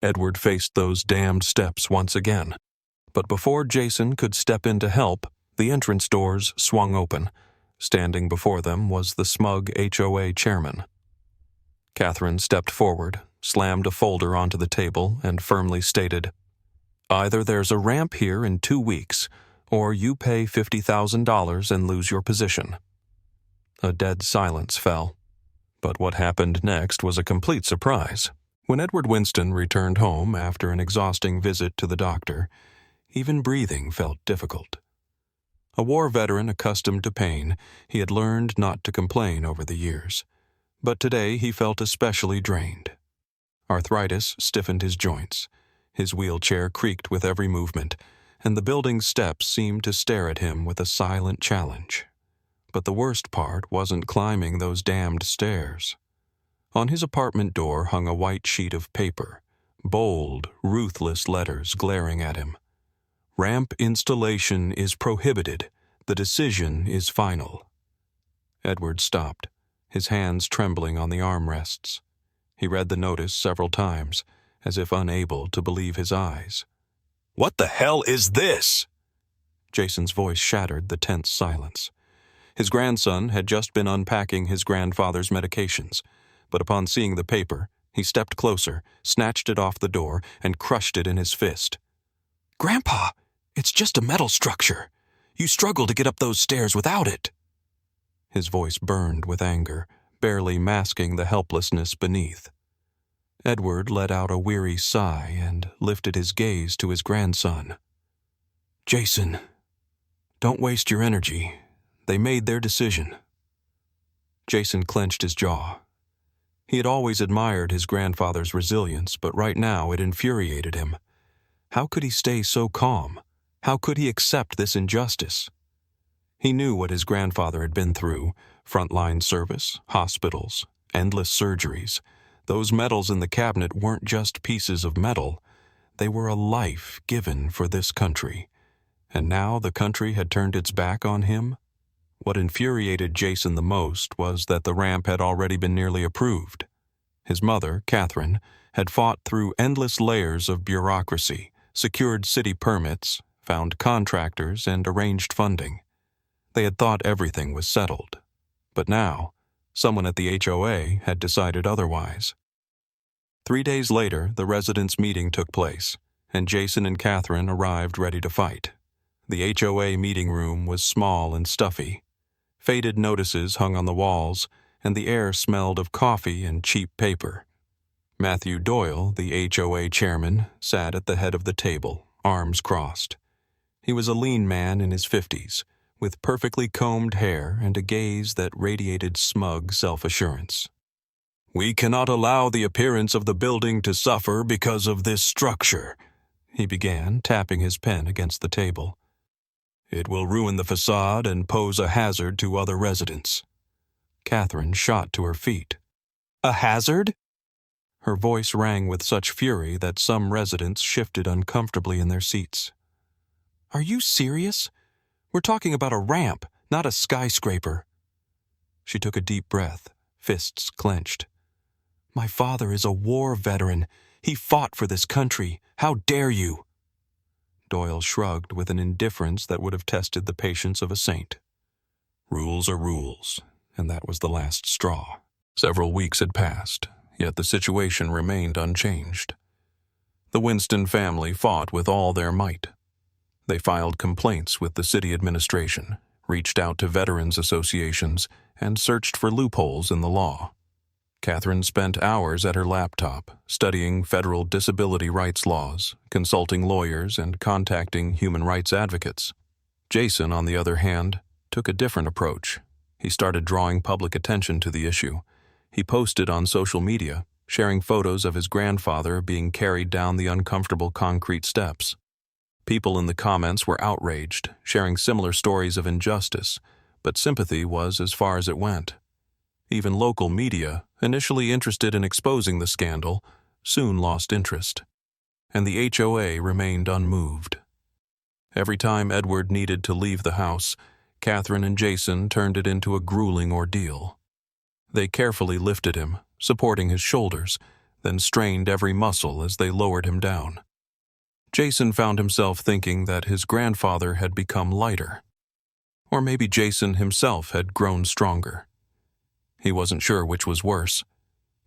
Edward faced those damned steps once again. But before Jason could step in to help, the entrance doors swung open. Standing before them was the smug HOA chairman. Catherine stepped forward, slammed a folder onto the table, and firmly stated, "Either there's a ramp here in 2 weeks, or you pay $50,000 and lose your position." A dead silence fell. But what happened next was a complete surprise. When Edward Winston returned home after an exhausting visit to the doctor, even breathing felt difficult. A war veteran accustomed to pain, he had learned not to complain over the years. But today he felt especially drained. Arthritis stiffened his joints. His wheelchair creaked with every movement, and the building's steps seemed to stare at him with a silent challenge. But the worst part wasn't climbing those damned stairs. On his apartment door hung a white sheet of paper, bold, ruthless letters glaring at him. "Ramp installation is prohibited. The decision is final." Edward stopped, his hands trembling on the armrests. He read the notice several times, as if unable to believe his eyes. "What the hell is this?" Jason's voice shattered the tense silence. His grandson had just been unpacking his grandfather's medications, but upon seeing the paper, he stepped closer, snatched it off the door, and crushed it in his fist. "Grandpa, it's just a metal structure. You struggle to get up those stairs without it." His voice burned with anger, barely masking the helplessness beneath. Edward let out a weary sigh and lifted his gaze to his grandson. "Jason, don't waste your energy. They made their decision." Jason clenched his jaw. He had always admired his grandfather's resilience, but right now it infuriated him. How could he stay so calm? How could he accept this injustice? He knew what his grandfather had been through: frontline service, hospitals, endless surgeries. Those medals in the cabinet weren't just pieces of metal. They were a life given for this country. And now the country had turned its back on him? What infuriated Jason the most was that the ramp had already been nearly approved. His mother, Catherine, had fought through endless layers of bureaucracy, secured city permits, found contractors, and arranged funding. They had thought everything was settled. But now, someone at the HOA had decided otherwise. 3 days later, the residents' meeting took place, and Jason and Catherine arrived ready to fight. The HOA meeting room was small and stuffy. Faded notices hung on the walls, and the air smelled of coffee and cheap paper. Matthew Doyle, the HOA chairman, sat at the head of the table, arms crossed. He was a lean man in his 50s, with perfectly combed hair and a gaze that radiated smug self-assurance. "We cannot allow the appearance of the building to suffer because of this structure," he began, tapping his pen against the table. "It will ruin the facade and pose a hazard to other residents." Catherine shot to her feet. "A hazard?" Her voice rang with such fury that some residents shifted uncomfortably in their seats. "Are you serious? We're talking about a ramp, not a skyscraper." She took a deep breath, fists clenched. "My father is a war veteran. He fought for this country. How dare you?" Doyle shrugged with an indifference that would have tested the patience of a saint. Rules are rules, and that was the last straw. Several weeks had passed, yet the situation remained unchanged. The Winston family fought with all their might. They filed complaints with the city administration, reached out to veterans associations, and searched for loopholes in the law. Catherine spent hours at her laptop, studying federal disability rights laws, consulting lawyers, and contacting human rights advocates. Jason, on the other hand, took a different approach. He started drawing public attention to the issue. He posted on social media, sharing photos of his grandfather being carried down the uncomfortable concrete steps. People in the comments were outraged, sharing similar stories of injustice, but sympathy was as far as it went. Even local media, initially interested in exposing the scandal, soon lost interest, and the HOA remained unmoved. Every time Edward needed to leave the house, Catherine and Jason turned it into a grueling ordeal. They carefully lifted him, supporting his shoulders, then strained every muscle as they lowered him down. Jason found himself thinking that his grandfather had become lighter. Or maybe Jason himself had grown stronger. He wasn't sure which was worse,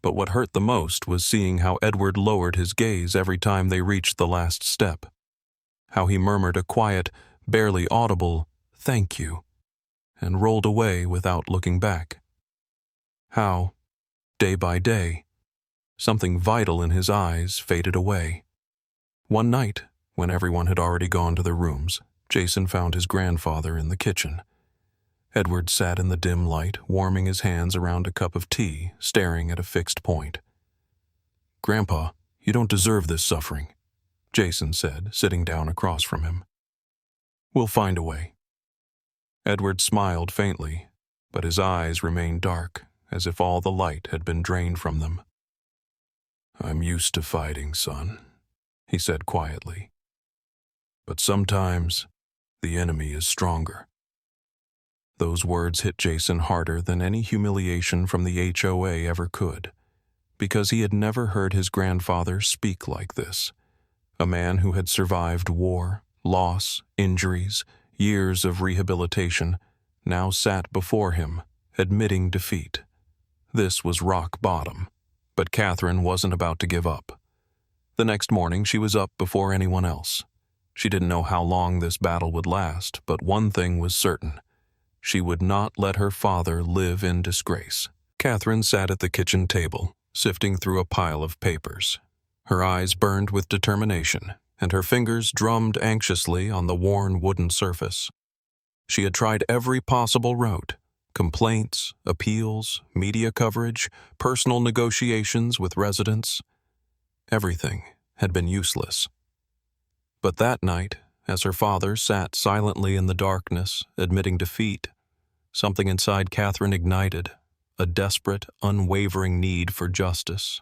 but what hurt the most was seeing how Edward lowered his gaze every time they reached the last step. How he murmured a quiet, barely audible, "Thank you," and rolled away without looking back. How, day by day, something vital in his eyes faded away. One night, when everyone had already gone to their rooms, Jason found his grandfather in the kitchen. Edward sat in the dim light, warming his hands around a cup of tea, staring at a fixed point. "Grandpa, you don't deserve this suffering," Jason said, sitting down across from him. "We'll find a way." Edward smiled faintly, but his eyes remained dark, as if all the light had been drained from them. "I'm used to fighting, son," he said quietly. "But sometimes the enemy is stronger." Those words hit Jason harder than any humiliation from the HOA ever could, because he had never heard his grandfather speak like this. A man who had survived war, loss, injuries, years of rehabilitation, now sat before him, admitting defeat. This was rock bottom, but Catherine wasn't about to give up. The next morning she was up before anyone else. She didn't know how long this battle would last, but one thing was certain. She would not let her father live in disgrace. Catherine sat at the kitchen table, sifting through a pile of papers. Her eyes burned with determination, and her fingers drummed anxiously on the worn wooden surface. She had tried every possible route: complaints, appeals, media coverage, personal negotiations with residents. Everything had been useless. But that night, as her father sat silently in the darkness, admitting defeat, something inside Catherine ignited, a desperate, unwavering need for justice.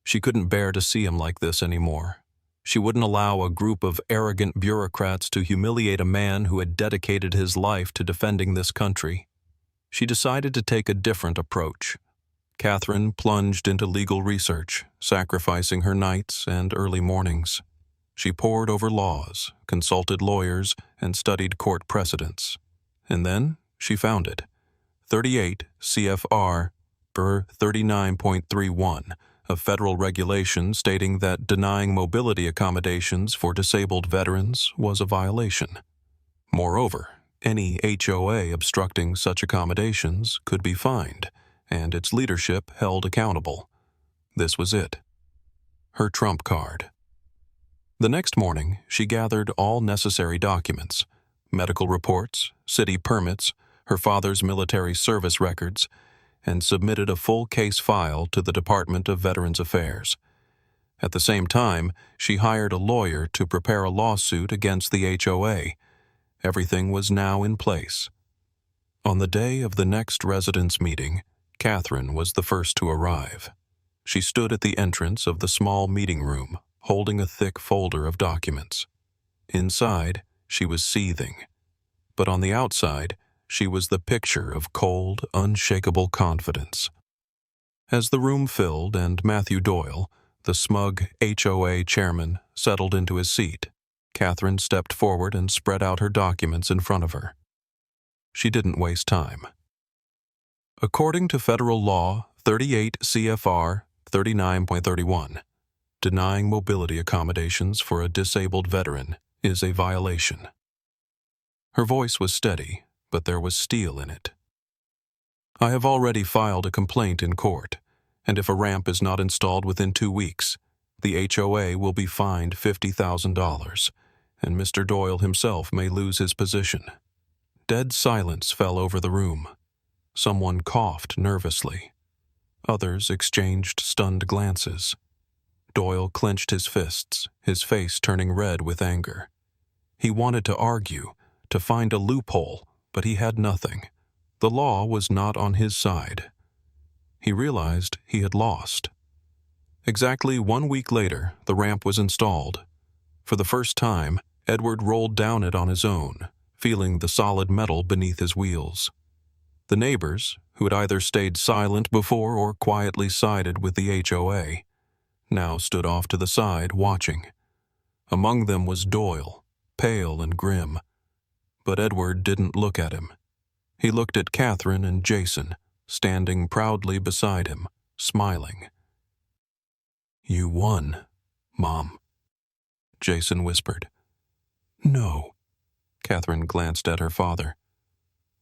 She couldn't bear to see him like this anymore. She wouldn't allow a group of arrogant bureaucrats to humiliate a man who had dedicated his life to defending this country. She decided to take a different approach. Catherine plunged into legal research, sacrificing her nights and early mornings. She pored over laws, consulted lawyers, and studied court precedents. And then she found it. 38 CFR per 39.31, a federal regulation stating that denying mobility accommodations for disabled veterans was a violation. Moreover, any HOA obstructing such accommodations could be fined, and its leadership held accountable. This was it. Her trump card. The next morning, she gathered all necessary documents: medical reports, city permits, her father's military service records, and submitted a full case file to the Department of Veterans Affairs. At the same time, she hired a lawyer to prepare a lawsuit against the HOA. Everything was now in place. On the day of the next residents' meeting, Catherine was the first to arrive. She stood at the entrance of the small meeting room, holding a thick folder of documents. Inside, she was seething, but on the outside, she was the picture of cold, unshakable confidence. As the room filled and Matthew Doyle, the smug HOA chairman, settled into his seat, Catherine stepped forward and spread out her documents in front of her. She didn't waste time. According to federal law 38 CFR 39.31, denying mobility accommodations for a disabled veteran is a violation. Her voice was steady, but there was steel in it. I have already filed a complaint in court, and if a ramp is not installed within 2 weeks, the HOA will be fined $50,000, and Mr. Doyle himself may lose his position. Dead silence fell over the room. Someone coughed nervously. Others exchanged stunned glances. Doyle clenched his fists, his face turning red with anger. He wanted to argue, to find a loophole, but he had nothing. The law was not on his side. He realized he had lost. Exactly 1 week later, the ramp was installed. For the first time, Edward rolled down it on his own, feeling the solid metal beneath his wheels. The neighbors, who had either stayed silent before or quietly sided with the HOA, now stood off to the side, watching. Among them was Doyle, pale and grim. But Edward didn't look at him. He looked at Catherine and Jason, standing proudly beside him, smiling. "You won, Mom," Jason whispered. "No." Catherine glanced at her father.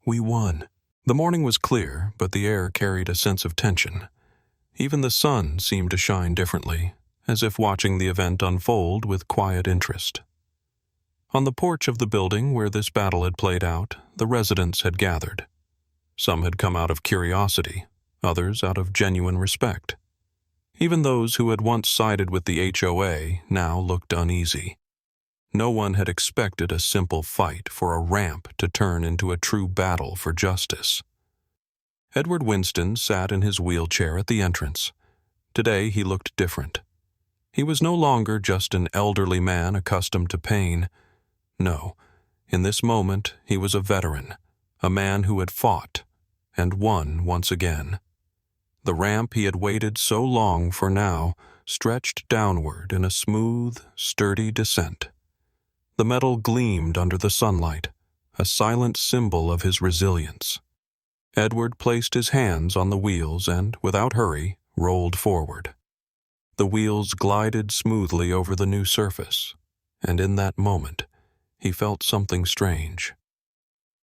"We won." The morning was clear, but the air carried a sense of tension. Even the sun seemed to shine differently, as if watching the event unfold with quiet interest. On the porch of the building where this battle had played out, the residents had gathered. Some had come out of curiosity, others out of genuine respect. Even those who had once sided with the HOA now looked uneasy. No one had expected a simple fight for a ramp to turn into a true battle for justice. Edward Winston sat in his wheelchair at the entrance. Today he looked different. He was no longer just an elderly man accustomed to pain. No, in this moment he was a veteran, a man who had fought and won once again. The ramp he had waited so long for now stretched downward in a smooth, sturdy descent. The metal gleamed under the sunlight, a silent symbol of his resilience. Edward placed his hands on the wheels and, without hurry, rolled forward. The wheels glided smoothly over the new surface, and in that moment, he felt something strange.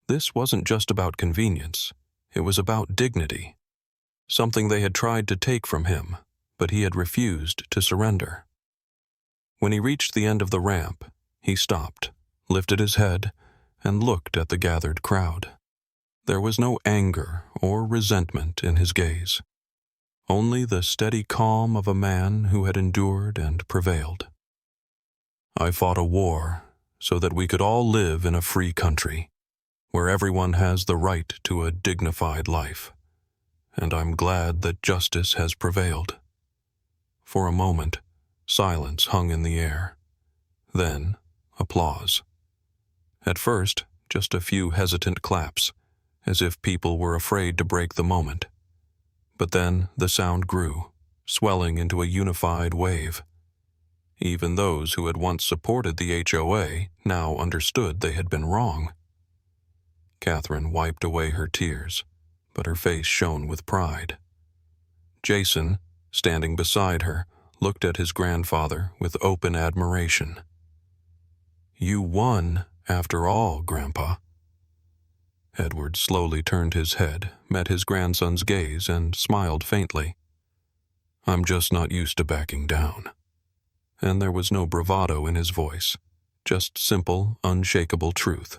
This wasn't just about convenience, it was about dignity. Something they had tried to take from him, but he had refused to surrender. When he reached the end of the ramp, he stopped, lifted his head, and looked at the gathered crowd. There was no anger or resentment in his gaze, only the steady calm of a man who had endured and prevailed. "I fought a war so that we could all live in a free country, where everyone has the right to a dignified life, and I'm glad that justice has prevailed." For a moment, silence hung in the air. Then, applause. At first, just a few hesitant claps, as if people were afraid to break the moment. But then the sound grew, swelling into a unified wave. Even those who had once supported the HOA now understood they had been wrong. Catherine wiped away her tears, but her face shone with pride. Jason, standing beside her, looked at his grandfather with open admiration. "You won, after all, Grandpa." Edward slowly turned his head, met his grandson's gaze, and smiled faintly. "I'm just not used to backing down." And there was no bravado in his voice, just simple, unshakable truth.